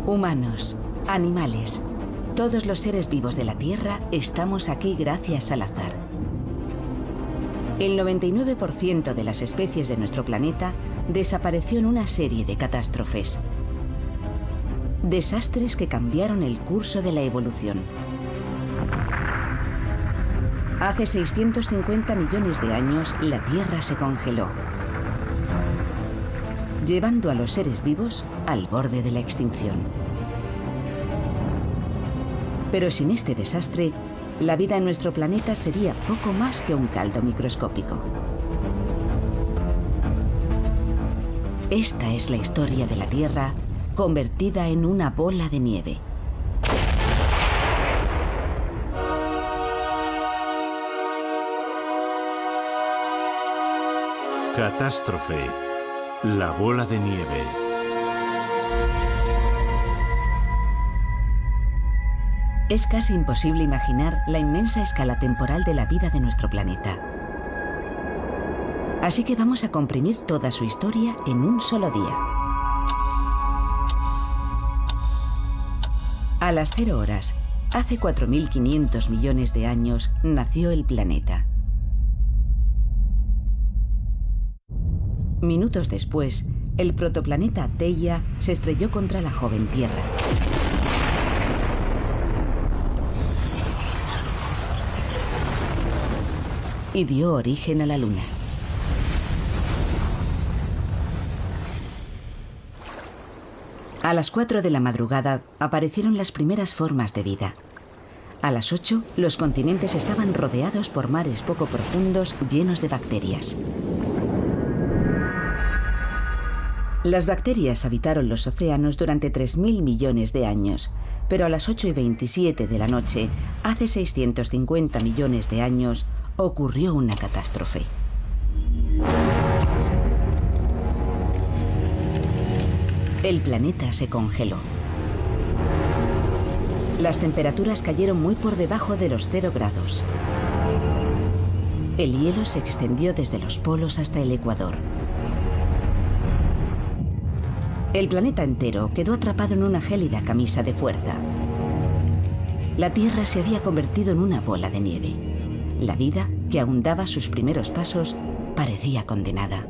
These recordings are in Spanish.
Humanos, animales, todos los seres vivos de la Tierra estamos aquí gracias al azar. El 99% de las especies de nuestro planeta desapareció en una serie de catástrofes. Desastres que cambiaron el curso de la evolución. Hace 650 millones de años, la Tierra se congeló, llevando a los seres vivos al borde de la extinción. Pero sin este desastre, la vida en nuestro planeta sería poco más que un caldo microscópico. Esta es la historia de la Tierra convertida en una bola de nieve. Catástrofe. La bola de nieve. Es casi imposible imaginar la inmensa escala temporal de la vida de nuestro planeta. Así que vamos a comprimir toda su historia en un solo día. A las 0 horas, hace 4.500 millones de años, nació el planeta. Minutos después, el protoplaneta Theia se estrelló contra la joven Tierra. Y dio origen a la Luna. A las 4 de la madrugada aparecieron las primeras formas de vida. A las 8, los continentes estaban rodeados por mares poco profundos llenos de bacterias. Las bacterias habitaron los océanos durante 3.000 millones de años, pero a las 8:27 de la noche, hace 650 millones de años, ocurrió una catástrofe. El planeta se congeló. Las temperaturas cayeron muy por debajo de los 0 grados. El hielo se extendió desde los polos hasta el Ecuador. El planeta entero quedó atrapado en una gélida camisa de fuerza. La Tierra se había convertido en una bola de nieve. La vida, que aún daba sus primeros pasos, parecía condenada.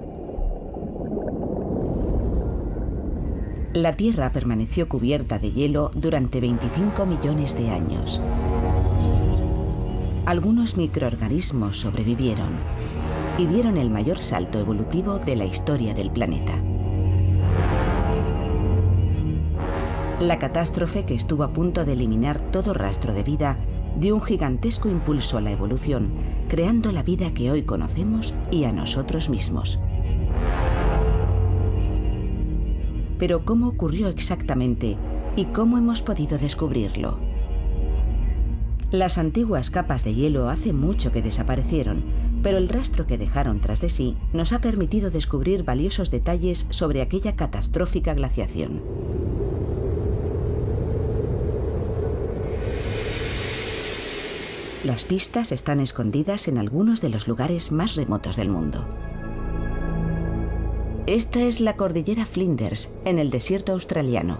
La Tierra permaneció cubierta de hielo durante 25 millones de años. Algunos microorganismos sobrevivieron y dieron el mayor salto evolutivo de la historia del planeta. La catástrofe, que estuvo a punto de eliminar todo rastro de vida, dio un gigantesco impulso a la evolución, creando la vida que hoy conocemos y a nosotros mismos. Pero ¿cómo ocurrió exactamente y cómo hemos podido descubrirlo? Las antiguas capas de hielo hace mucho que desaparecieron, pero el rastro que dejaron tras de sí nos ha permitido descubrir valiosos detalles sobre aquella catastrófica glaciación. Las pistas están escondidas en algunos de los lugares más remotos del mundo. Esta es la cordillera Flinders, en el desierto australiano.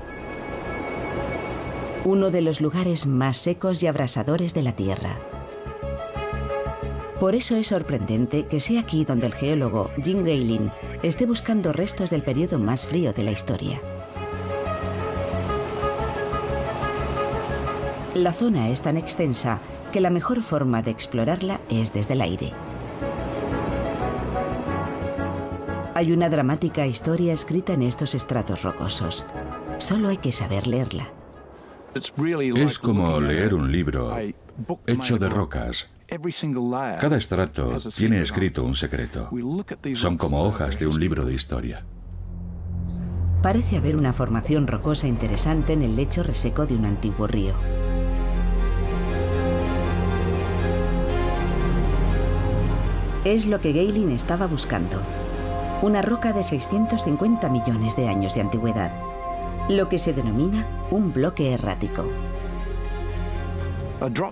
Uno de los lugares más secos y abrasadores de la Tierra. Por eso es sorprendente que sea aquí donde el geólogo Jim Gaylin esté buscando restos del periodo más frío de la historia. La zona es tan extensa que la mejor forma de explorarla es desde el aire. Hay una dramática historia escrita en estos estratos rocosos. Solo hay que saber leerla. Es como leer un libro hecho de rocas. Cada estrato tiene escrito un secreto. Son como hojas de un libro de historia. Parece haber una formación rocosa interesante en el lecho reseco de un antiguo río. Es lo que Gaylin estaba buscando. Una roca de 650 millones de años de antigüedad, lo que se denomina un bloque errático.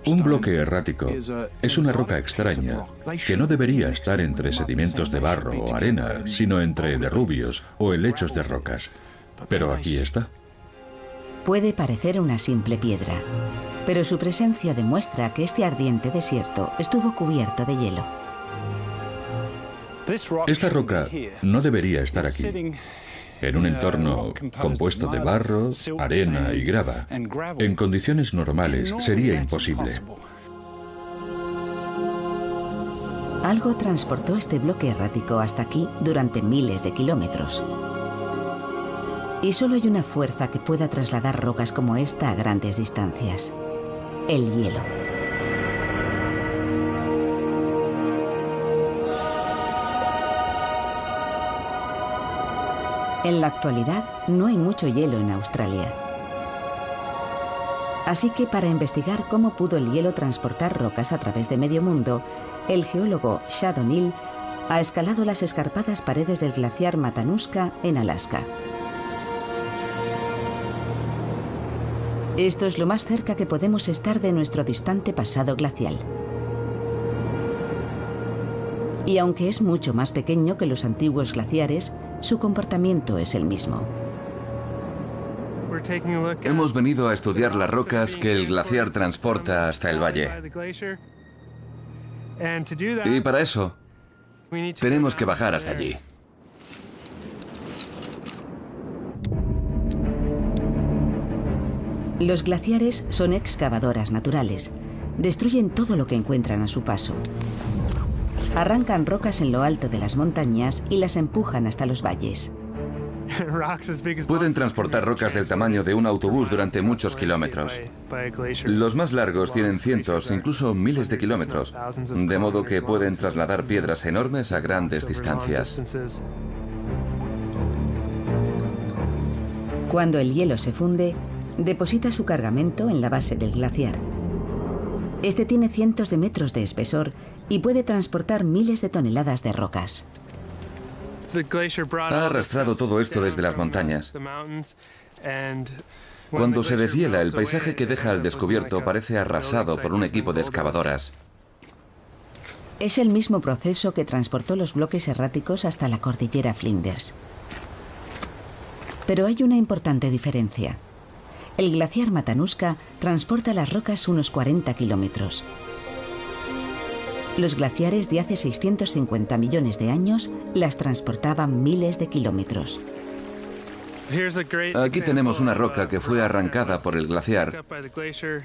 Un bloque errático es una roca extraña que no debería estar entre sedimentos de barro o arena, sino entre derrubios o helechos de rocas. Pero aquí está. Puede parecer una simple piedra, pero su presencia demuestra que este ardiente desierto estuvo cubierto de hielo. Esta roca no debería estar aquí, en un entorno compuesto de barro, arena y grava. En condiciones normales sería imposible. Algo transportó este bloque errático hasta aquí durante miles de kilómetros. Y solo hay una fuerza que pueda trasladar rocas como esta a grandes distancias: el hielo. En la actualidad no hay mucho hielo en Australia. Así que para investigar cómo pudo el hielo transportar rocas a través de medio mundo, el geólogo Shad O'Neill ha escalado las escarpadas paredes del glaciar Matanuska en Alaska. Esto es lo más cerca que podemos estar de nuestro distante pasado glacial. Y aunque es mucho más pequeño que los antiguos glaciares, su comportamiento es el mismo. Hemos venido a estudiar las rocas que el glaciar transporta hasta el valle. Y para eso, tenemos que bajar hasta allí. Los glaciares son excavadoras naturales. Destruyen todo lo que encuentran a su paso. Arrancan rocas en lo alto de las montañas y las empujan hasta los valles. Pueden transportar rocas del tamaño de un autobús durante muchos kilómetros. Los más largos tienen cientos, incluso miles de kilómetros, de modo que pueden trasladar piedras enormes a grandes distancias. Cuando el hielo se funde, deposita su cargamento en la base del glaciar. Este tiene cientos de metros de espesor y puede transportar miles de toneladas de rocas. Ha arrastrado todo esto desde las montañas. Cuando se deshiela, el paisaje que deja al descubierto parece arrasado por un equipo de excavadoras. Es el mismo proceso que transportó los bloques erráticos hasta la cordillera Flinders. Pero hay una importante diferencia. El glaciar Matanuska transporta las rocas unos 40 kilómetros. Los glaciares de hace 650 millones de años las transportaban miles de kilómetros. Aquí tenemos una roca que fue arrancada por el glaciar,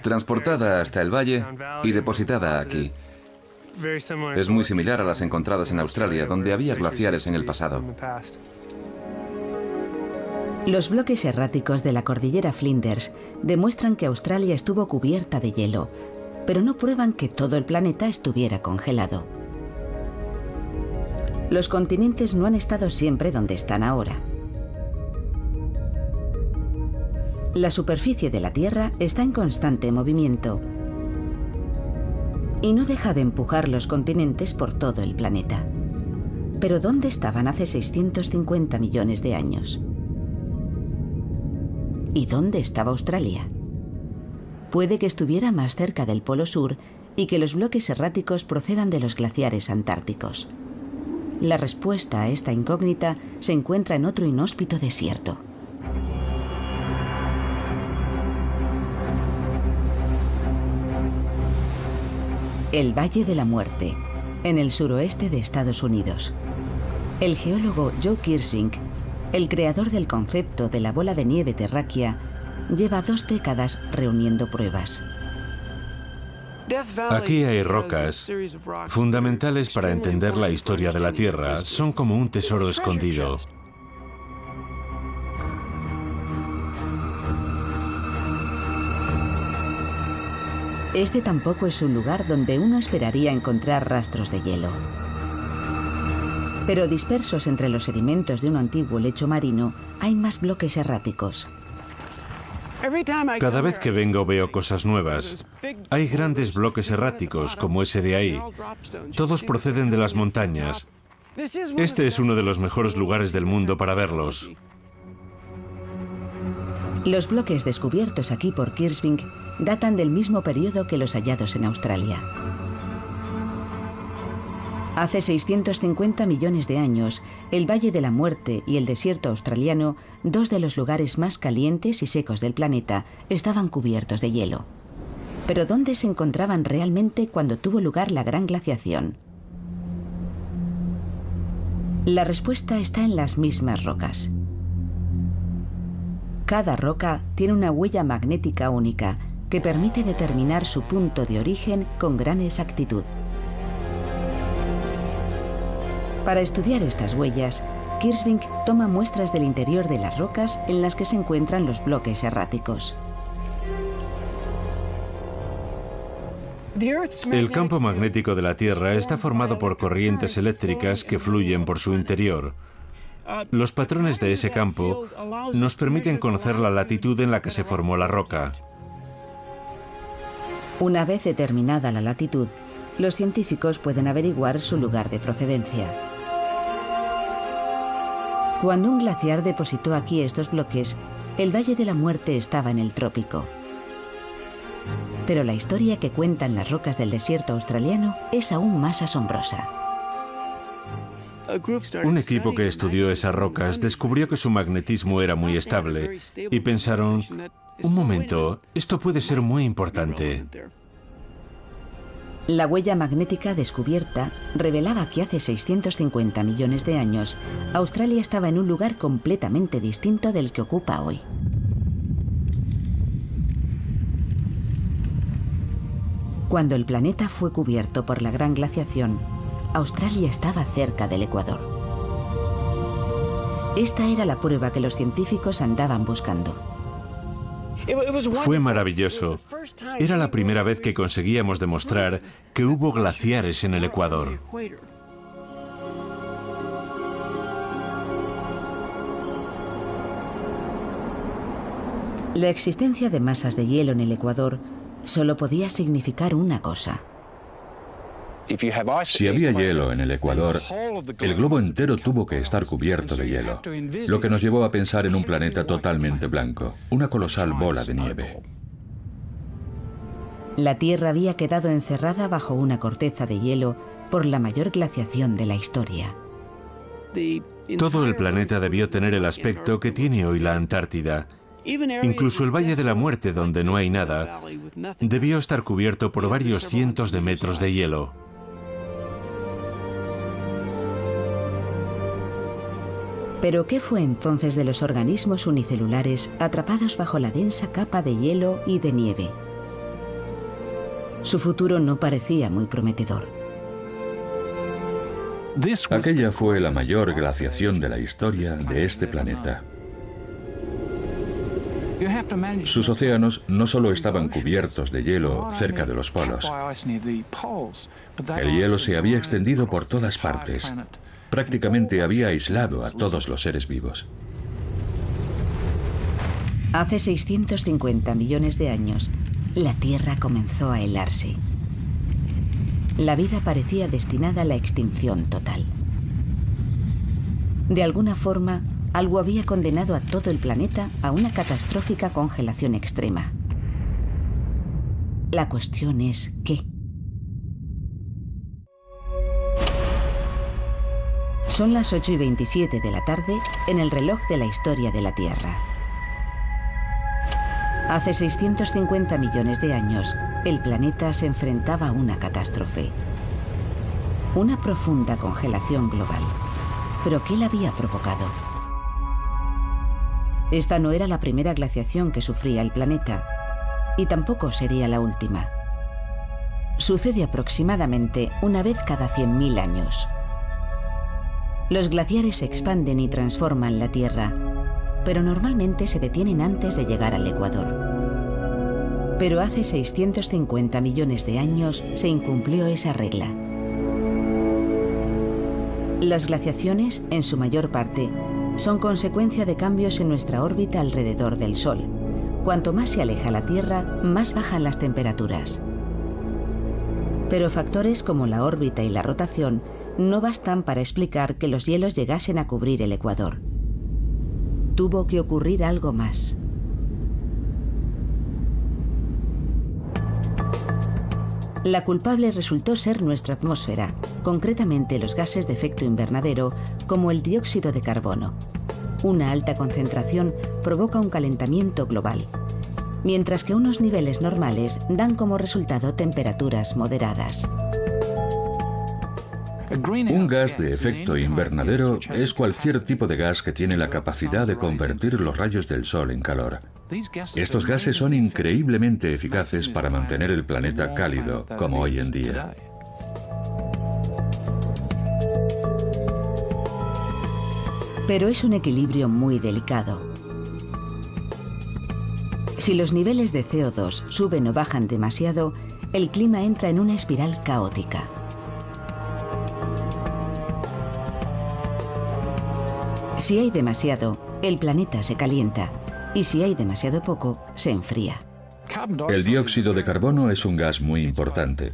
transportada hasta el valle y depositada aquí. Es muy similar a las encontradas en Australia, donde había glaciares en el pasado. Los bloques erráticos de la cordillera Flinders demuestran que Australia estuvo cubierta de hielo, pero no prueban que todo el planeta estuviera congelado. Los continentes no han estado siempre donde están ahora. La superficie de la Tierra está en constante movimiento y no deja de empujar los continentes por todo el planeta. Pero ¿dónde estaban hace 650 millones de años? ¿Y dónde estaba Australia? Puede que estuviera más cerca del Polo Sur y que los bloques erráticos procedan de los glaciares antárticos. La respuesta a esta incógnita se encuentra en otro inhóspito desierto. El Valle de la Muerte, en el suroeste de Estados Unidos. El geólogo Joe Kirsvink, el creador del concepto de la bola de nieve terráquea, lleva 2 décadas reuniendo pruebas. Aquí hay rocas fundamentales para entender la historia de la Tierra. Son como un tesoro escondido. Este tampoco es un lugar donde uno esperaría encontrar rastros de hielo. Pero dispersos entre los sedimentos de un antiguo lecho marino, hay más bloques erráticos. Cada vez que vengo veo cosas nuevas. Hay grandes bloques erráticos, como ese de ahí. Todos proceden de las montañas. Este es uno de los mejores lugares del mundo para verlos. Los bloques descubiertos aquí por Kirsvink datan del mismo periodo que los hallados en Australia. Hace 650 millones de años, el Valle de la Muerte y el desierto australiano, dos de los lugares más calientes y secos del planeta, estaban cubiertos de hielo. Pero ¿dónde se encontraban realmente cuando tuvo lugar la gran glaciación? La respuesta está en las mismas rocas. Cada roca tiene una huella magnética única que permite determinar su punto de origen con gran exactitud. Para estudiar estas huellas, Kirschvink toma muestras del interior de las rocas en las que se encuentran los bloques erráticos. El campo magnético de la Tierra está formado por corrientes eléctricas que fluyen por su interior. Los patrones de ese campo nos permiten conocer la latitud en la que se formó la roca. Una vez determinada la latitud, los científicos pueden averiguar su lugar de procedencia. Cuando un glaciar depositó aquí estos bloques, el Valle de la Muerte estaba en el trópico. Pero la historia que cuentan las rocas del desierto australiano es aún más asombrosa. Un equipo que estudió esas rocas descubrió que su magnetismo era muy estable y pensaron, un momento, esto puede ser muy importante. La huella magnética descubierta revelaba que hace 650 millones de años, Australia estaba en un lugar completamente distinto del que ocupa hoy. Cuando el planeta fue cubierto por la gran glaciación, Australia estaba cerca del Ecuador. Esta era la prueba que los científicos andaban buscando. Fue maravilloso. Era la primera vez que conseguíamos demostrar que hubo glaciares en el Ecuador. La existencia de masas de hielo en el Ecuador solo podía significar una cosa. Si había hielo en el Ecuador, el globo entero tuvo que estar cubierto de hielo, lo que nos llevó a pensar en un planeta totalmente blanco, una colosal bola de nieve. La Tierra había quedado encerrada bajo una corteza de hielo por la mayor glaciación de la historia. Todo el planeta debió tener el aspecto que tiene hoy la Antártida. Incluso el Valle de la Muerte, donde no hay nada, debió estar cubierto por varios cientos de metros de hielo. ¿Pero qué fue entonces de los organismos unicelulares atrapados bajo la densa capa de hielo y de nieve? Su futuro no parecía muy prometedor. Aquella fue la mayor glaciación de la historia de este planeta. Sus océanos no solo estaban cubiertos de hielo cerca de los polos. El hielo se había extendido por todas partes. Prácticamente había aislado a todos los seres vivos. Hace 650 millones de años, la Tierra comenzó a helarse. La vida parecía destinada a la extinción total. De alguna forma, algo había condenado a todo el planeta a una catastrófica congelación extrema. La cuestión es ¿qué? Son las 8:27 de la tarde en el reloj de la historia de la Tierra. Hace 650 millones de años, el planeta se enfrentaba a una catástrofe. Una profunda congelación global. ¿Pero qué la había provocado? Esta no era la primera glaciación que sufría el planeta, y tampoco sería la última. Sucede aproximadamente una vez cada 100.000 años. Los glaciares se expanden y transforman la Tierra, pero normalmente se detienen antes de llegar al Ecuador. Pero hace 650 millones de años se incumplió esa regla. Las glaciaciones, en su mayor parte, son consecuencia de cambios en nuestra órbita alrededor del Sol. Cuanto más se aleja la Tierra, más bajan las temperaturas. Pero factores como la órbita y la rotación no bastan para explicar que los hielos llegasen a cubrir el Ecuador. Tuvo que ocurrir algo más. La culpable resultó ser nuestra atmósfera, concretamente los gases de efecto invernadero como el dióxido de carbono. Una alta concentración provoca un calentamiento global, mientras que unos niveles normales dan como resultado temperaturas moderadas. Un gas de efecto invernadero es cualquier tipo de gas que tiene la capacidad de convertir los rayos del sol en calor. Estos gases son increíblemente eficaces para mantener el planeta cálido, como hoy en día. Pero es un equilibrio muy delicado. Si los niveles de CO2 suben o bajan demasiado, el clima entra en una espiral caótica. Si hay demasiado, el planeta se calienta, y si hay demasiado poco, se enfría. El dióxido de carbono es un gas muy importante.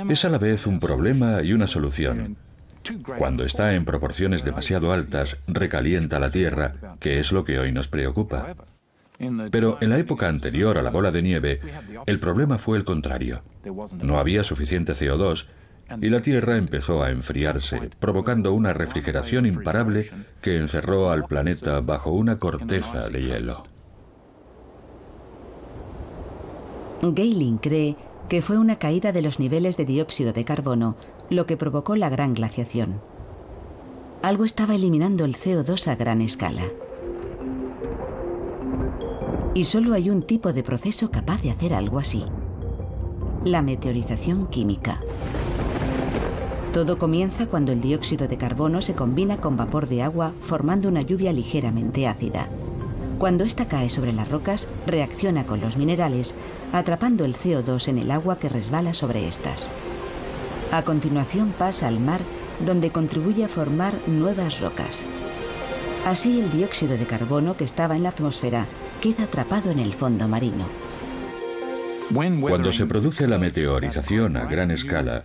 Es a la vez un problema y una solución. Cuando está en proporciones demasiado altas, recalienta la Tierra, que es lo que hoy nos preocupa. Pero en la época anterior a la bola de nieve, el problema fue el contrario. No había suficiente CO2 y la Tierra empezó a enfriarse, provocando una refrigeración imparable que encerró al planeta bajo una corteza de hielo. Gehling cree que fue una caída de los niveles de dióxido de carbono lo que provocó la gran glaciación. Algo estaba eliminando el CO2 a gran escala. Y solo hay un tipo de proceso capaz de hacer algo así: la meteorización química. Todo comienza cuando el dióxido de carbono se combina con vapor de agua formando una lluvia ligeramente ácida. Cuando esta cae sobre las rocas, reacciona con los minerales, atrapando el CO2 en el agua que resbala sobre estas. A continuación pasa al mar, donde contribuye a formar nuevas rocas. Así el dióxido de carbono que estaba en la atmósfera queda atrapado en el fondo marino. Cuando se produce la meteorización a gran escala,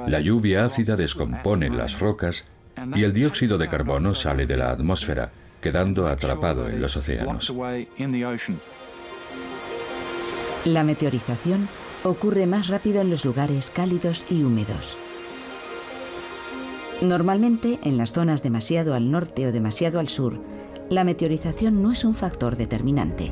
la lluvia ácida descompone las rocas y el dióxido de carbono sale de la atmósfera, quedando atrapado en los océanos. La meteorización ocurre más rápido en los lugares cálidos y húmedos. Normalmente, en las zonas demasiado al norte o demasiado al sur, la meteorización no es un factor determinante.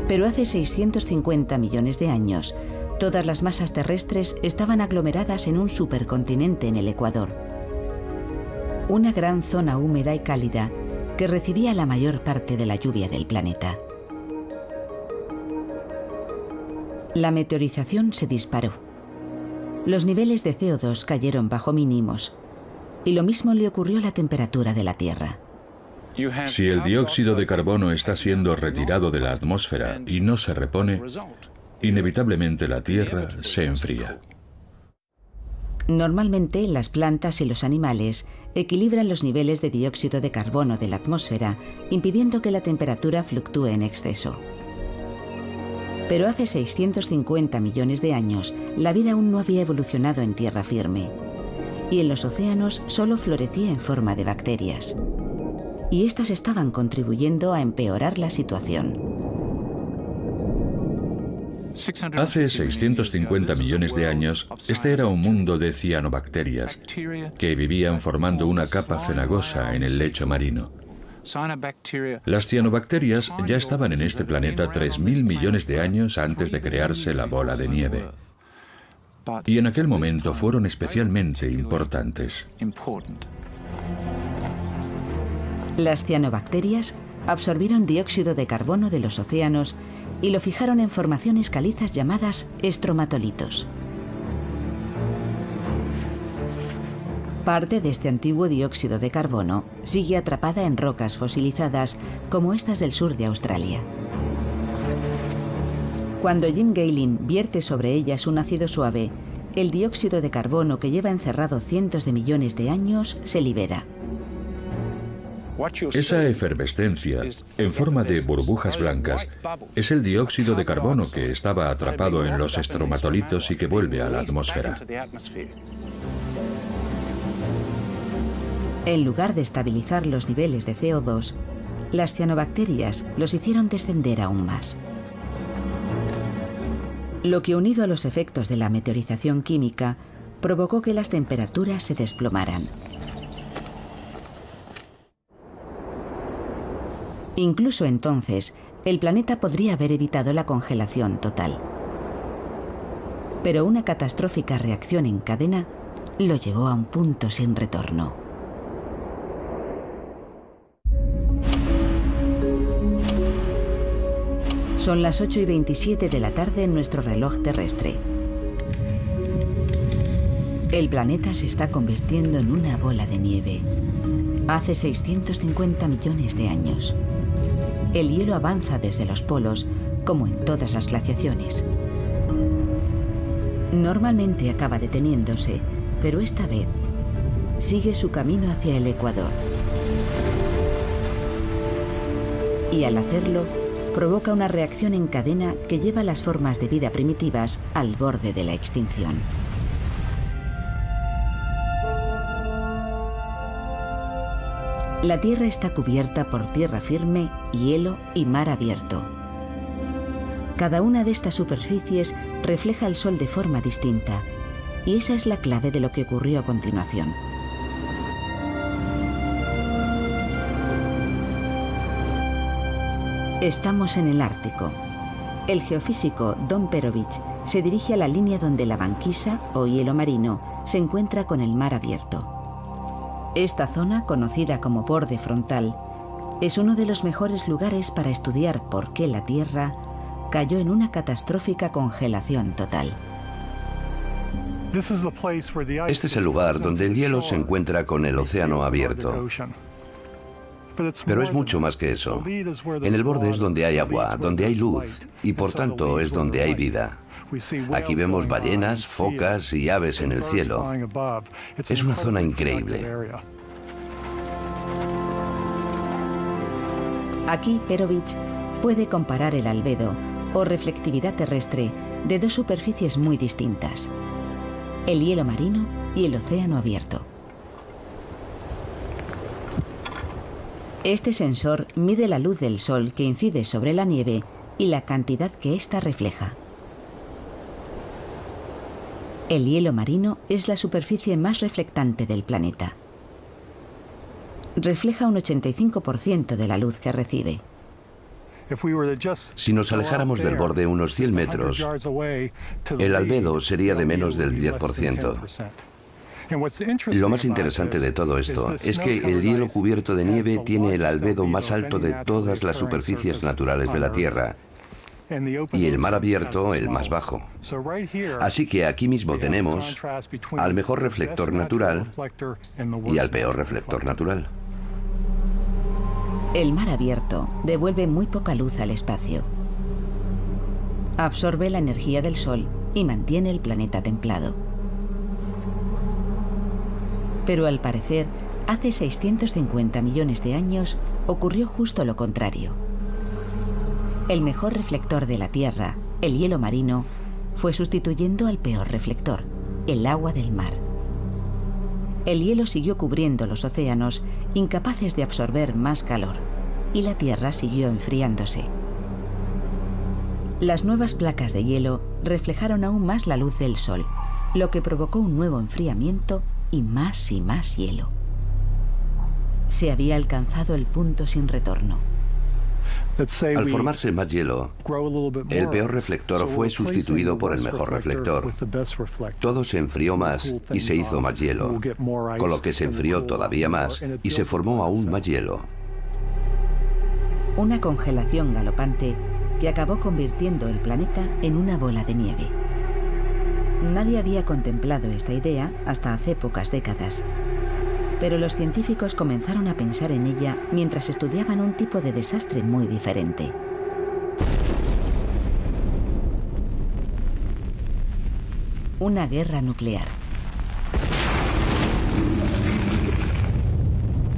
Pero hace 650 millones de años, todas las masas terrestres estaban aglomeradas en un supercontinente en el Ecuador. Una gran zona húmeda y cálida que recibía la mayor parte de la lluvia del planeta. La meteorización se disparó. Los niveles de CO2 cayeron bajo mínimos, y lo mismo le ocurrió a la temperatura de la Tierra. Si el dióxido de carbono está siendo retirado de la atmósfera y no se repone, inevitablemente la Tierra se enfría. Normalmente, las plantas y los animales equilibran los niveles de dióxido de carbono de la atmósfera, impidiendo que la temperatura fluctúe en exceso. Pero hace 650 millones de años, la vida aún no había evolucionado en tierra firme, y en los océanos solo florecía en forma de bacterias. Y estas estaban contribuyendo a empeorar la situación. Hace 650 millones de años, este era un mundo de cianobacterias que vivían formando una capa cenagosa en el lecho marino. Las cianobacterias ya estaban en este planeta 3.000 millones de años antes de crearse la bola de nieve. Y en aquel momento fueron especialmente importantes. Las cianobacterias absorbieron dióxido de carbono de los océanos y lo fijaron en formaciones calizas llamadas estromatolitos. Parte de este antiguo dióxido de carbono sigue atrapada en rocas fosilizadas como estas del sur de Australia. Cuando Jim Gehling vierte sobre ellas un ácido suave, el dióxido de carbono que lleva encerrado cientos de millones de años se libera. Esa efervescencia, en forma de burbujas blancas, es el dióxido de carbono que estaba atrapado en los estromatolitos y que vuelve a la atmósfera. En lugar de estabilizar los niveles de CO2, las cianobacterias los hicieron descender aún más. lo que unido a los efectos de la meteorización química provocó que las temperaturas se desplomaran. Incluso entonces, el planeta podría haber evitado la congelación total. Pero una catastrófica reacción en cadena lo llevó a un punto sin retorno. Son las 8:27 de la tarde en nuestro reloj terrestre. El planeta se está convirtiendo en una bola de nieve. Hace 650 millones de años. El hielo avanza desde los polos, como en todas las glaciaciones. Normalmente acaba deteniéndose, pero esta vez sigue su camino hacia el ecuador. Y al hacerlo, provoca una reacción en cadena que lleva las formas de vida primitivas al borde de la extinción. La Tierra está cubierta por tierra firme, hielo y mar abierto. Cada una de estas superficies refleja el Sol de forma distinta, y esa es la clave de lo que ocurrió a continuación. Estamos en el Ártico. El geofísico Don Perovich se dirige a la línea donde la banquisa, o hielo marino, se encuentra con el mar abierto. Esta zona, conocida como borde frontal, es uno de los mejores lugares para estudiar por qué la Tierra cayó en una catastrófica congelación total. Este es el lugar donde el hielo se encuentra con el océano abierto. Pero es mucho más que eso. En el borde es donde hay agua, donde hay luz, y por tanto es donde hay vida. Aquí vemos ballenas, focas y aves en el cielo. Es una zona increíble. Aquí Perovich puede comparar el albedo, o reflectividad terrestre, de dos superficies muy distintas: el hielo marino y el océano abierto. Este sensor mide la luz del Sol que incide sobre la nieve y la cantidad que ésta refleja. El hielo marino es la superficie más reflectante del planeta. Refleja un 85% de la luz que recibe. Si nos alejáramos del borde unos 100 metros, el albedo sería de menos del 10%. Lo más interesante de todo esto es que el hielo cubierto de nieve tiene el albedo más alto de todas las superficies naturales de la Tierra, y el mar abierto el más bajo. Así que aquí mismo tenemos al mejor reflector natural y al peor reflector natural. El mar abierto devuelve muy poca luz al espacio. Absorbe la energía del Sol y mantiene el planeta templado. Pero al parecer, hace 650 millones de años ocurrió justo lo contrario. El mejor reflector de la Tierra, el hielo marino, fue sustituyendo al peor reflector, el agua del mar. El hielo siguió cubriendo los océanos, incapaces de absorber más calor, y la Tierra siguió enfriándose. Las nuevas placas de hielo reflejaron aún más la luz del Sol, lo que provocó un nuevo enfriamiento y más hielo. Se había alcanzado el punto sin retorno. Al formarse más hielo, el peor reflector fue sustituido por el mejor reflector. Todo se enfrió más y se hizo más hielo, con lo que se enfrió todavía más y se formó aún más hielo. Una congelación galopante que acabó convirtiendo el planeta en una bola de nieve. Nadie había contemplado esta idea hasta hace pocas décadas. Pero los científicos comenzaron a pensar en ella mientras estudiaban un tipo de desastre muy diferente. Una guerra nuclear.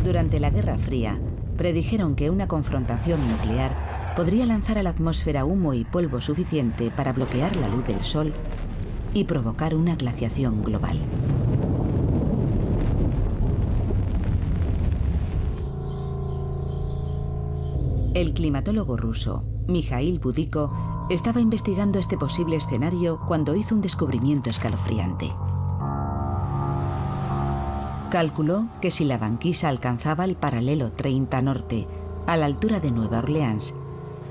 Durante la Guerra Fría, predijeron que una confrontación nuclear podría lanzar a la atmósfera humo y polvo suficiente para bloquear la luz del Sol y provocar una glaciación global. El climatólogo ruso Mikhail Budiko, estaba investigando este posible escenario cuando hizo un descubrimiento escalofriante. Calculó que si la banquisa alcanzaba el paralelo 30 norte, a la altura de Nueva Orleans,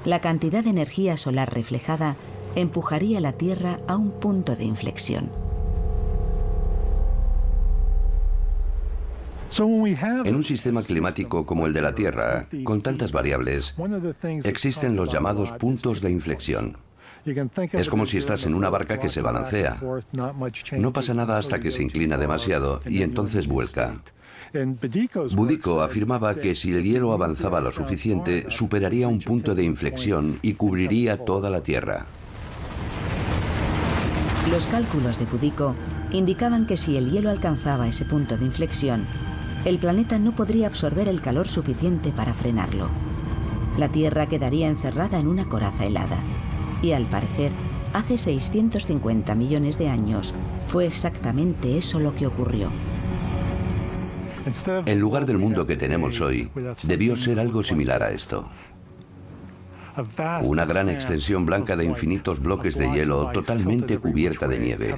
la cantidad de energía solar reflejada empujaría la Tierra a un punto de inflexión. En un sistema climático como el de la Tierra, con tantas variables, existen los llamados puntos de inflexión. Es como si estás en una barca que se balancea. No pasa nada hasta que se inclina demasiado y entonces vuelca. Budiko afirmaba que si el hielo avanzaba lo suficiente, superaría un punto de inflexión y cubriría toda la Tierra. Los cálculos de Budiko indicaban que si el hielo alcanzaba ese punto de inflexión, el planeta no podría absorber el calor suficiente para frenarlo. La Tierra quedaría encerrada en una coraza helada. Y al parecer, hace 650 millones de años, fue exactamente eso lo que ocurrió. En lugar del mundo que tenemos hoy, debió ser algo similar a esto. Una gran extensión blanca de infinitos bloques de hielo totalmente cubierta de nieve.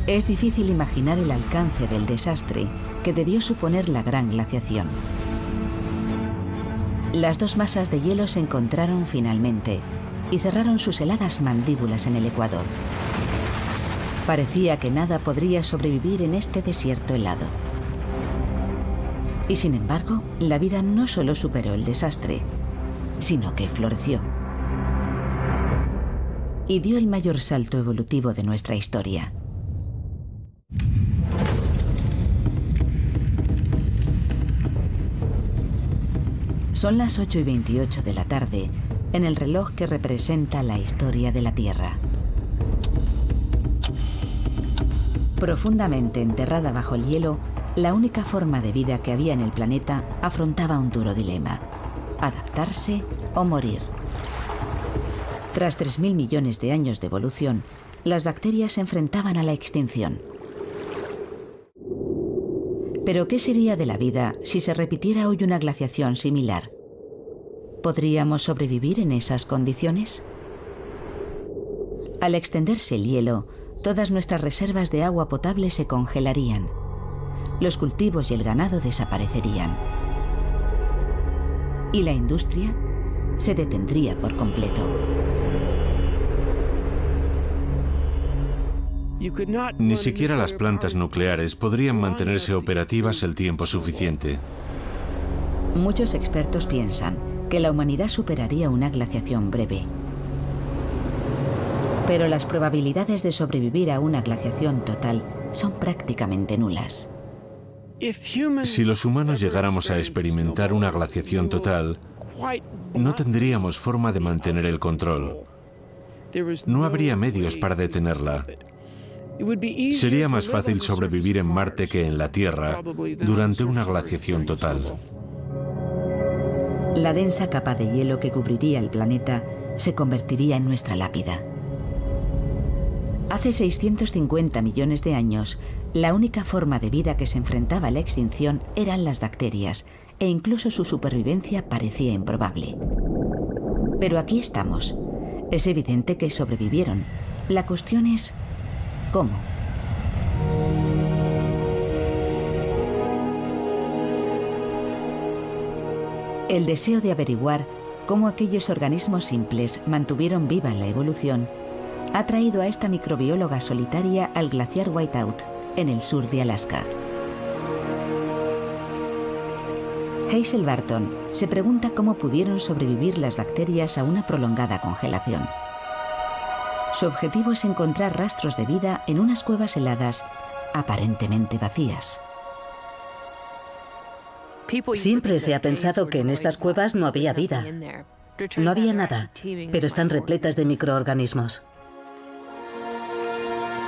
Es difícil imaginar el alcance del desastre que debió suponer la gran glaciación. Las dos masas de hielo se encontraron finalmente y cerraron sus heladas mandíbulas en el Ecuador. Parecía que nada podría sobrevivir en este desierto helado. Y sin embargo, la vida no solo superó el desastre, sino que floreció. Y dio el mayor salto evolutivo de nuestra historia. Son las 8:28 de la tarde, en el reloj que representa la historia de la Tierra. Profundamente enterrada bajo el hielo, la única forma de vida que había en el planeta afrontaba un duro dilema: adaptarse o morir. Tras 3.000 millones de años de evolución, las bacterias se enfrentaban a la extinción. Pero ¿qué sería de la vida si se repitiera hoy una glaciación similar? ¿Podríamos sobrevivir en esas condiciones? Al extenderse el hielo, todas nuestras reservas de agua potable se congelarían. Los cultivos y el ganado desaparecerían. Y la industria se detendría por completo. Ni siquiera las plantas nucleares podrían mantenerse operativas el tiempo suficiente. Muchos expertos piensan que la humanidad superaría una glaciación breve. Pero las probabilidades de sobrevivir a una glaciación total son prácticamente nulas. Si los humanos llegáramos a experimentar una glaciación total, no tendríamos forma de mantener el control. No habría medios para detenerla. Sería más fácil sobrevivir en Marte que en la Tierra durante una glaciación total. La densa capa de hielo que cubriría el planeta se convertiría en nuestra lápida. Hace 650 millones de años, la única forma de vida que se enfrentaba a la extinción eran las bacterias, e incluso su supervivencia parecía improbable. Pero aquí estamos. Es evidente que sobrevivieron. La cuestión es, ¿cómo? El deseo de averiguar cómo aquellos organismos simples mantuvieron viva la evolución ha traído a esta microbióloga solitaria al glaciar Whiteout, en el sur de Alaska. Hazel Barton se pregunta cómo pudieron sobrevivir las bacterias a una prolongada congelación. Su objetivo es encontrar rastros de vida en unas cuevas heladas aparentemente vacías. Siempre se ha pensado que en estas cuevas no había vida. No había nada, pero están repletas de microorganismos.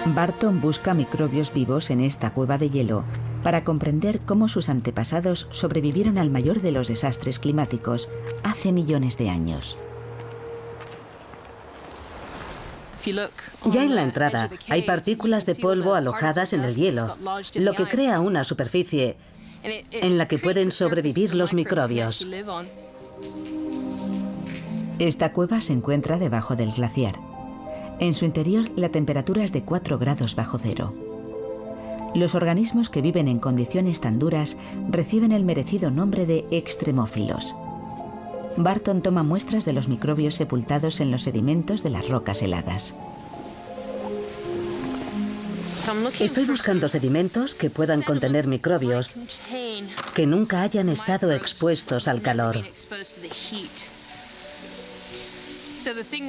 Barton busca microbios vivos en esta cueva de hielo para comprender cómo sus antepasados sobrevivieron al mayor de los desastres climáticos hace millones de años. Ya en la entrada hay partículas de polvo alojadas en el hielo, lo que crea una superficie en la que pueden sobrevivir los microbios. Esta cueva se encuentra debajo del glaciar. En su interior la temperatura es de 4 grados bajo cero. Los organismos que viven en condiciones tan duras reciben el merecido nombre de extremófilos. Barton toma muestras de los microbios sepultados en los sedimentos de las rocas heladas. Estoy buscando sedimentos que puedan contener microbios que nunca hayan estado expuestos al calor.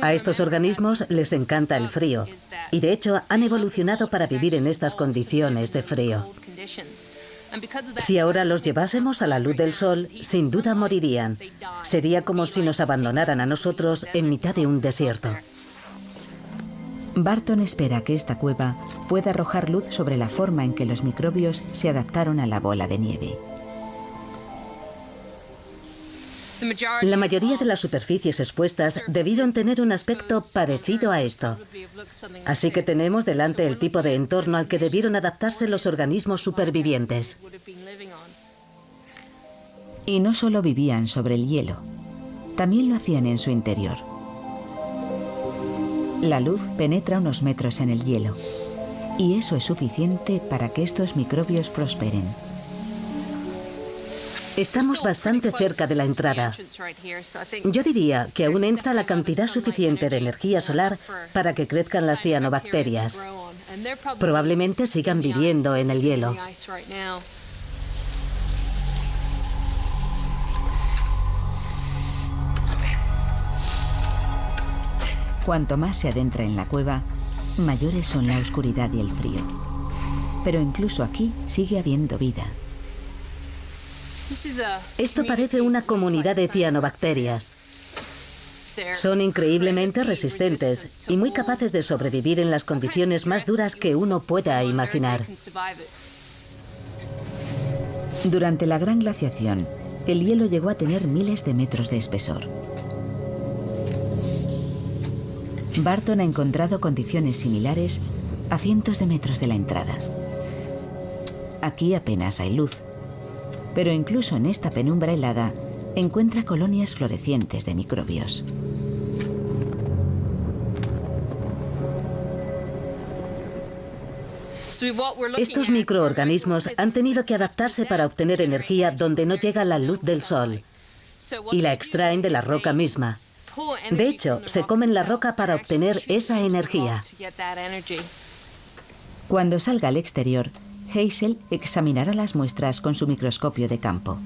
A estos organismos les encanta el frío y de hecho han evolucionado para vivir en estas condiciones de frío. Si ahora los llevásemos a la luz del sol, sin duda morirían. Sería como si nos abandonaran a nosotros en mitad de un desierto. Barton espera que esta cueva pueda arrojar luz sobre la forma en que los microbios se adaptaron a la bola de nieve. La mayoría de las superficies expuestas debieron tener un aspecto parecido a esto. Así que tenemos delante el tipo de entorno al que debieron adaptarse los organismos supervivientes. Y no solo vivían sobre el hielo, también lo hacían en su interior. La luz penetra unos metros en el hielo, y eso es suficiente para que estos microbios prosperen. Estamos bastante cerca de la entrada. Yo diría que aún entra la cantidad suficiente de energía solar para que crezcan las cianobacterias. Probablemente sigan viviendo en el hielo. Cuanto más se adentra en la cueva, mayores son la oscuridad y el frío. Pero incluso aquí sigue habiendo vida. Esto parece una comunidad de cianobacterias. Son increíblemente resistentes y muy capaces de sobrevivir en las condiciones más duras que uno pueda imaginar. Durante la gran glaciación, el hielo llegó a tener miles de metros de espesor. Barton ha encontrado condiciones similares a cientos de metros de la entrada. Aquí apenas hay luz, pero incluso en esta penumbra helada encuentra colonias florecientes de microbios. Estos microorganismos han tenido que adaptarse para obtener energía donde no llega la luz del sol y la extraen de la roca misma. De hecho, se comen la roca para obtener esa energía. Cuando salga al exterior, Hazel examinará las muestras con su microscopio de campo.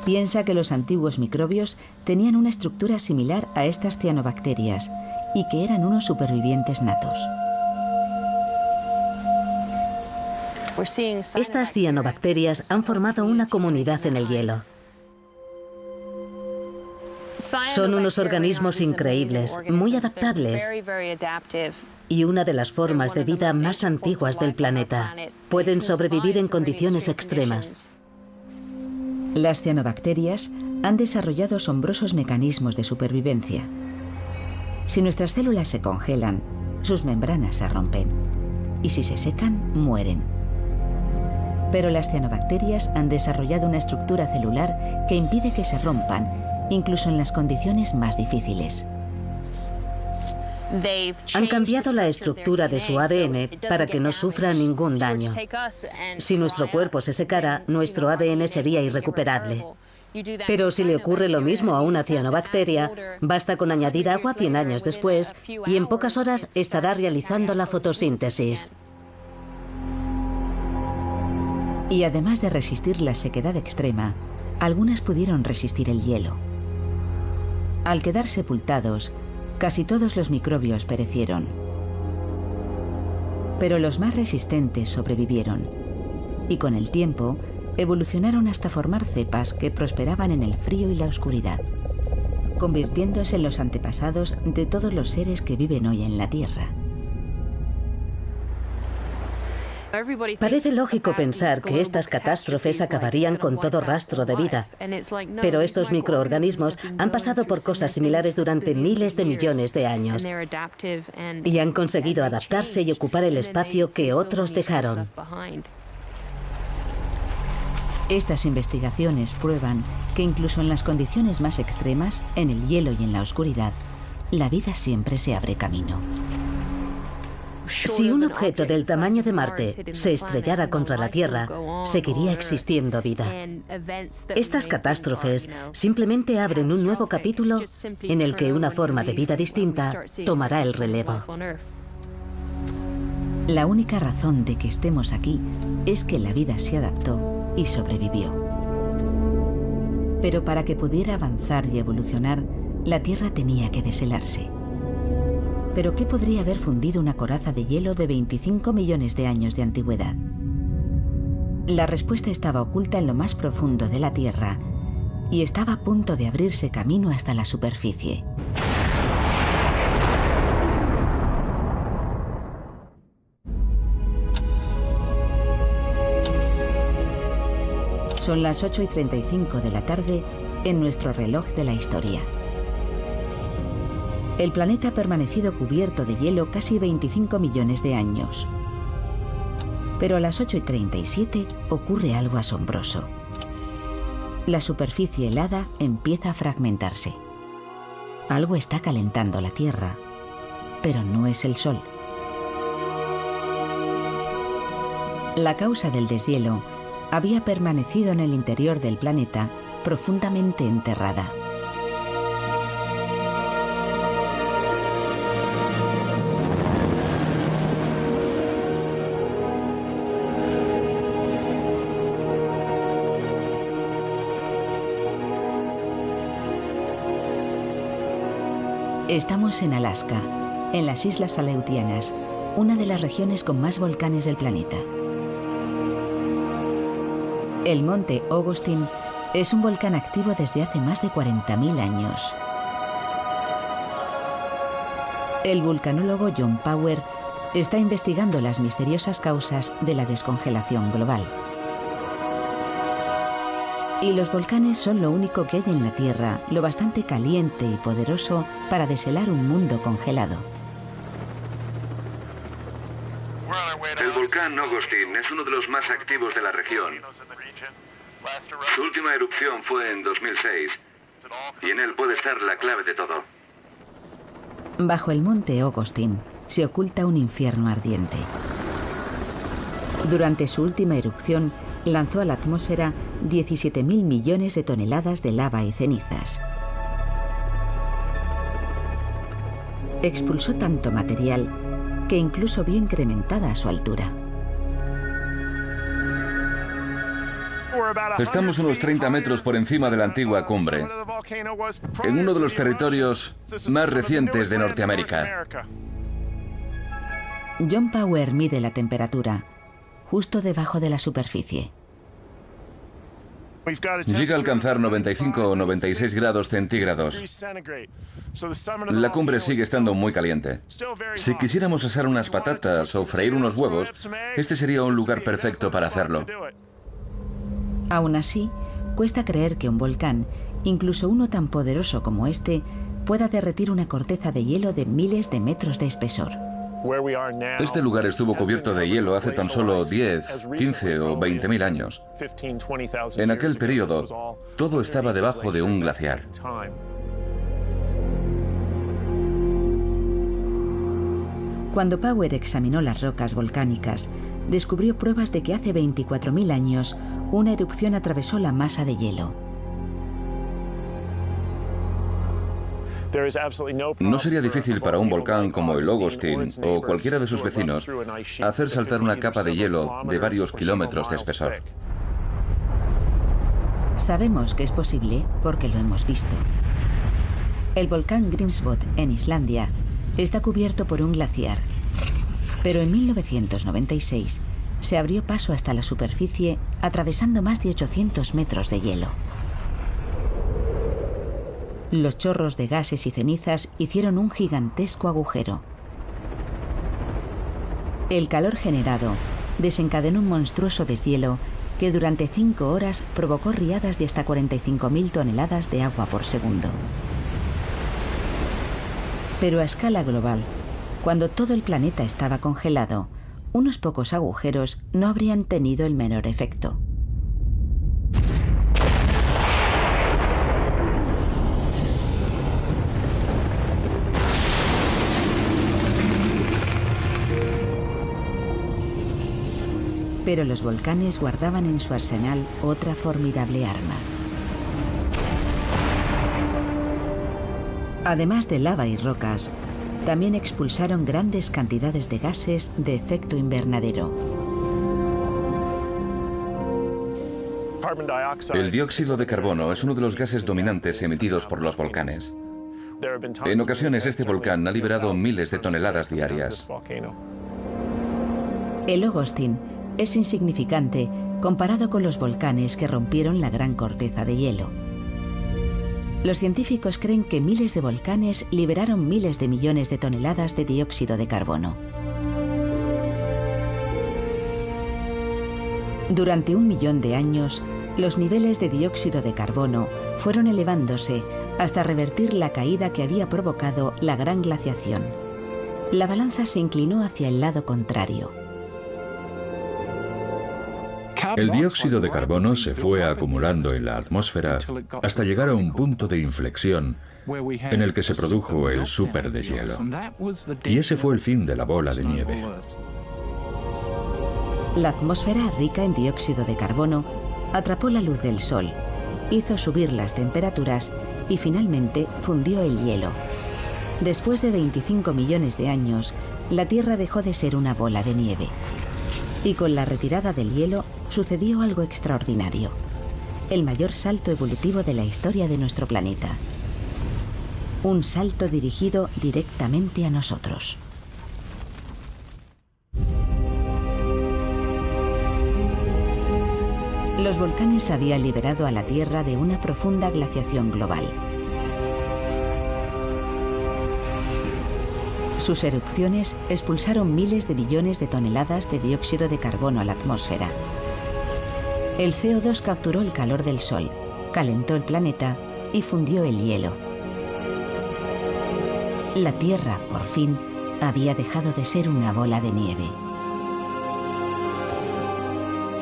Piensa que los antiguos microbios tenían una estructura similar a estas cianobacterias y que eran unos supervivientes natos. Estas cianobacterias han formado una comunidad en el hielo. Son unos organismos increíbles, muy adaptables y una de las formas de vida más antiguas del planeta. Pueden sobrevivir en condiciones extremas. Las cianobacterias han desarrollado asombrosos mecanismos de supervivencia. Si nuestras células se congelan, sus membranas se rompen. Y si se secan, mueren. Pero las cianobacterias han desarrollado una estructura celular que impide que se rompan, incluso en las condiciones más difíciles. Han cambiado la estructura de su ADN para que no sufra ningún daño. Si nuestro cuerpo se secara, nuestro ADN sería irrecuperable. Pero si le ocurre lo mismo a una cianobacteria, basta con añadir agua 100 años después y en pocas horas estará realizando la fotosíntesis. Y además de resistir la sequedad extrema, algunas pudieron resistir el hielo. Al quedar sepultados, casi todos los microbios perecieron. Pero los más resistentes sobrevivieron y con el tiempo evolucionaron hasta formar cepas que prosperaban en el frío y la oscuridad, convirtiéndose en los antepasados de todos los seres que viven hoy en la Tierra. Parece lógico pensar que estas catástrofes acabarían con todo rastro de vida, pero estos microorganismos han pasado por cosas similares durante miles de millones de años y han conseguido adaptarse y ocupar el espacio que otros dejaron. Estas investigaciones prueban que incluso en las condiciones más extremas, en el hielo y en la oscuridad, la vida siempre se abre camino. Si un objeto del tamaño de Marte se estrellara contra la Tierra, seguiría existiendo vida. Estas catástrofes simplemente abren un nuevo capítulo en el que una forma de vida distinta tomará el relevo. La única razón de que estemos aquí es que la vida se adaptó y sobrevivió. Pero para que pudiera avanzar y evolucionar, la Tierra tenía que deshelarse. ¿Pero qué podría haber fundido una coraza de hielo de 25 millones de años de antigüedad? La respuesta estaba oculta en lo más profundo de la Tierra y estaba a punto de abrirse camino hasta la superficie. Son las 8:35 de la tarde en nuestro reloj de la historia. El planeta ha permanecido cubierto de hielo casi 25 millones de años. Pero a las 8:37 ocurre algo asombroso. La superficie helada empieza a fragmentarse. Algo está calentando la Tierra, pero no es el Sol. La causa del deshielo había permanecido en el interior del planeta, profundamente enterrada. Estamos en Alaska, en las Islas Aleutianas, una de las regiones con más volcanes del planeta. El monte Augustine es un volcán activo desde hace más de 40.000 años. El vulcanólogo John Power está investigando las misteriosas causas de la descongelación global. Y los volcanes son lo único que hay en la Tierra, lo bastante caliente y poderoso para deshelar un mundo congelado. El volcán Augustine es uno de los más activos de la región. Su última erupción fue en 2006 y en él puede estar la clave de todo. Bajo el monte Augustine se oculta un infierno ardiente. Durante su última erupción, lanzó a la atmósfera 17.000 millones de toneladas de lava y cenizas. Expulsó tanto material que incluso vio incrementada su altura. Estamos unos 30 metros por encima de la antigua cumbre, en uno de los territorios más recientes de Norteamérica. John Power mide la temperatura, justo debajo de la superficie. Llega a alcanzar 95 o 96 grados centígrados. La cumbre sigue estando muy caliente. Si quisiéramos asar unas patatas o freír unos huevos, este sería un lugar perfecto para hacerlo. Aún así, cuesta creer que un volcán, incluso uno tan poderoso como este, pueda derretir una corteza de hielo de miles de metros de espesor. Este lugar estuvo cubierto de hielo hace tan solo 10, 15 o 20.000 años. En aquel periodo, todo estaba debajo de un glaciar. Cuando Power examinó las rocas volcánicas, descubrió pruebas de que hace 24.000 años una erupción atravesó la masa de hielo. No sería difícil para un volcán como el Augustine o cualquiera de sus vecinos hacer saltar una capa de hielo de varios kilómetros de espesor. Sabemos que es posible porque lo hemos visto. El volcán Grímsvötn en Islandia está cubierto por un glaciar, pero en 1996 se abrió paso hasta la superficie atravesando más de 800 metros de hielo. Los chorros de gases y cenizas hicieron un gigantesco agujero. El calor generado desencadenó un monstruoso deshielo que durante 5 horas provocó riadas de hasta 45.000 toneladas de agua por segundo. Pero a escala global, cuando todo el planeta estaba congelado, unos pocos agujeros no habrían tenido el menor efecto. Pero los volcanes guardaban en su arsenal otra formidable arma. Además de lava y rocas, también expulsaron grandes cantidades de gases de efecto invernadero. El dióxido de carbono es uno de los gases dominantes emitidos por los volcanes. En ocasiones este volcán ha liberado miles de toneladas diarias. El Ogostin es insignificante comparado con los volcanes que rompieron la gran corteza de hielo. Los científicos creen que miles de volcanes liberaron miles de millones de toneladas de dióxido de carbono. Durante 1 millón de años, los niveles de dióxido de carbono fueron elevándose hasta revertir la caída que había provocado la gran glaciación. La balanza se inclinó hacia el lado contrario. El dióxido de carbono se fue acumulando en la atmósfera hasta llegar a un punto de inflexión en el que se produjo el superdeshielo. Y ese fue el fin de la bola de nieve. La atmósfera rica en dióxido de carbono atrapó la luz del sol, hizo subir las temperaturas y finalmente fundió el hielo. Después de 25 millones de años, la Tierra dejó de ser una bola de nieve. Y con la retirada del hielo sucedió algo extraordinario. El mayor salto evolutivo de la historia de nuestro planeta. Un salto dirigido directamente a nosotros. Los volcanes habían liberado a la Tierra de una profunda glaciación global. Sus erupciones expulsaron miles de billones de toneladas de dióxido de carbono a la atmósfera. El CO2 capturó el calor del Sol, calentó el planeta y fundió el hielo. La Tierra, por fin, había dejado de ser una bola de nieve.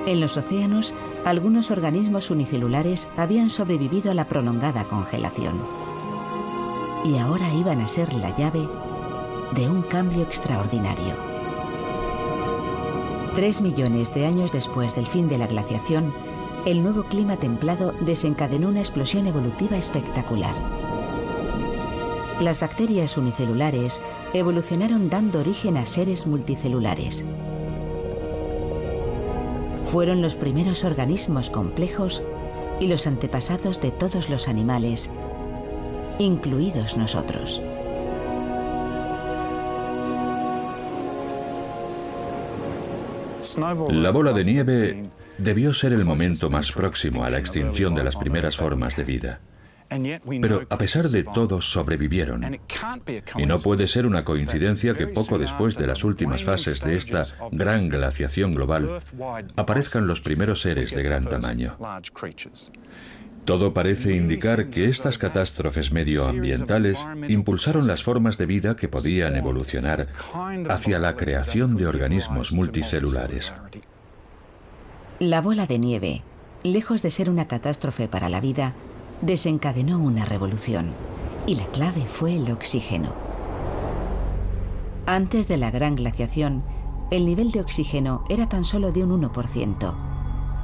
En los océanos, algunos organismos unicelulares habían sobrevivido a la prolongada congelación. Y ahora iban a ser la llave de un cambio extraordinario. 3 millones de años después del fin de la glaciación, el nuevo clima templado desencadenó una explosión evolutiva espectacular. Las bacterias unicelulares evolucionaron dando origen a seres multicelulares. Fueron los primeros organismos complejos y los antepasados de todos los animales, incluidos nosotros. La bola de nieve debió ser el momento más próximo a la extinción de las primeras formas de vida. Pero a pesar de todo sobrevivieron. Y no puede ser una coincidencia que poco después de las últimas fases de esta gran glaciación global aparezcan los primeros seres de gran tamaño. Todo parece indicar que estas catástrofes medioambientales impulsaron las formas de vida que podían evolucionar hacia la creación de organismos multicelulares. La bola de nieve, lejos de ser una catástrofe para la vida, desencadenó una revolución, y la clave fue el oxígeno. Antes de la gran glaciación, el nivel de oxígeno era tan solo de un 1%,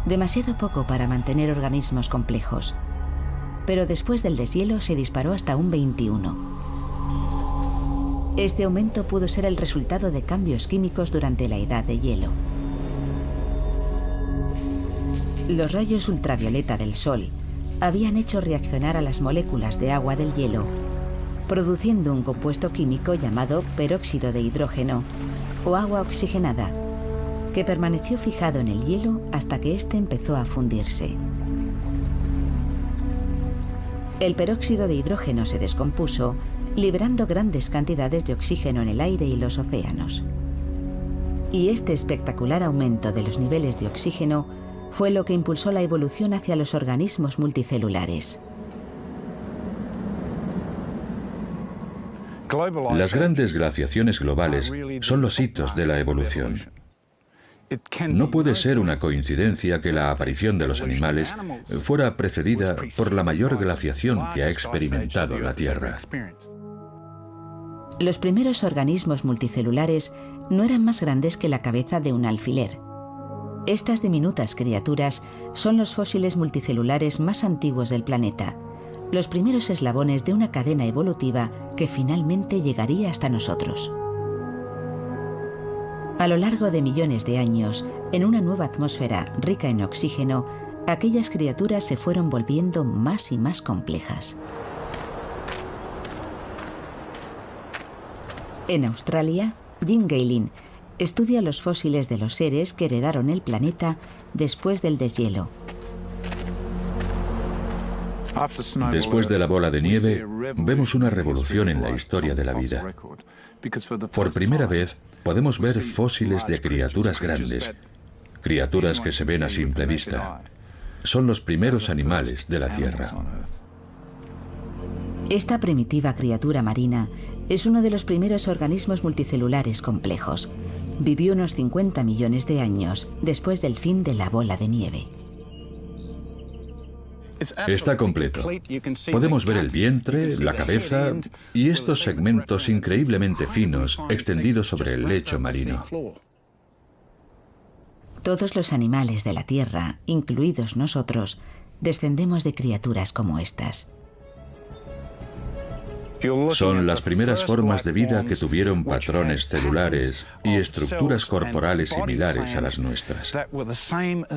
demasiado poco para mantener organismos complejos. Pero después del deshielo se disparó hasta un 21%. Este aumento pudo ser el resultado de cambios químicos durante la edad de hielo. Los rayos ultravioleta del Sol habían hecho reaccionar a las moléculas de agua del hielo, produciendo un compuesto químico llamado peróxido de hidrógeno o agua oxigenada, que permaneció fijado en el hielo hasta que éste empezó a fundirse. El peróxido de hidrógeno se descompuso, liberando grandes cantidades de oxígeno en el aire y los océanos. Y este espectacular aumento de los niveles de oxígeno fue lo que impulsó la evolución hacia los organismos multicelulares. Las grandes glaciaciones globales son los hitos de la evolución. No puede ser una coincidencia que la aparición de los animales fuera precedida por la mayor glaciación que ha experimentado la Tierra. Los primeros organismos multicelulares no eran más grandes que la cabeza de un alfiler. Estas diminutas criaturas son los fósiles multicelulares más antiguos del planeta, los primeros eslabones de una cadena evolutiva que finalmente llegaría hasta nosotros. A lo largo de millones de años, en una nueva atmósfera rica en oxígeno, aquellas criaturas se fueron volviendo más y más complejas. En Australia, Jim Gaylin estudia los fósiles de los seres que heredaron el planeta después del deshielo. Después de la bola de nieve, vemos una revolución en la historia de la vida. Por primera vez, podemos ver fósiles de criaturas grandes, criaturas que se ven a simple vista. Son los primeros animales de la Tierra. Esta primitiva criatura marina es uno de los primeros organismos multicelulares complejos. Vivió unos 50 millones de años después del fin de la bola de nieve. Está completo. Podemos ver el vientre, la cabeza y estos segmentos increíblemente finos extendidos sobre el lecho marino. Todos los animales de la Tierra, incluidos nosotros, descendemos de criaturas como estas. Son las primeras formas de vida que tuvieron patrones celulares y estructuras corporales similares a las nuestras.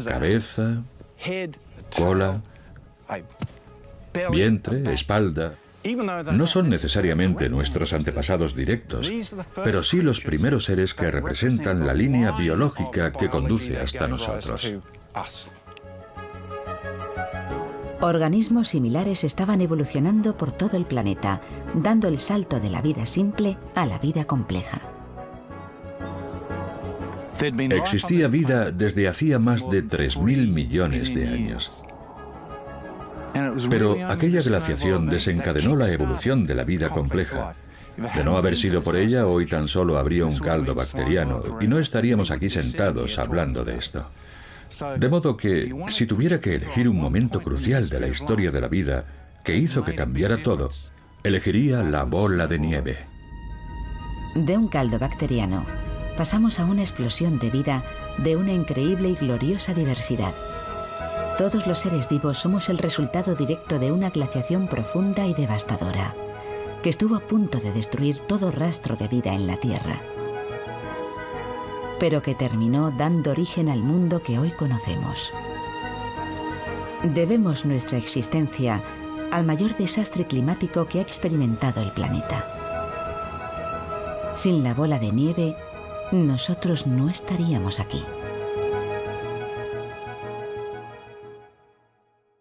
Cabeza, cola, vientre, espalda. No son necesariamente nuestros antepasados directos, pero sí los primeros seres que representan la línea biológica que conduce hasta nosotros. Organismos similares estaban evolucionando por todo el planeta, dando el salto de la vida simple a la vida compleja. Existía vida desde hacía más de 3.000 millones de años. Pero aquella glaciación desencadenó la evolución de la vida compleja. De no haber sido por ella, hoy tan solo habría un caldo bacteriano y no estaríamos aquí sentados hablando de esto. De modo que, si tuviera que elegir un momento crucial de la historia de la vida que hizo que cambiara todo, elegiría la bola de nieve. De un caldo bacteriano, pasamos a una explosión de vida de una increíble y gloriosa diversidad. Todos los seres vivos somos el resultado directo de una glaciación profunda y devastadora, que estuvo a punto de destruir todo rastro de vida en la Tierra, pero que terminó dando origen al mundo que hoy conocemos. Debemos nuestra existencia al mayor desastre climático que ha experimentado el planeta. Sin la bola de nieve, nosotros no estaríamos aquí.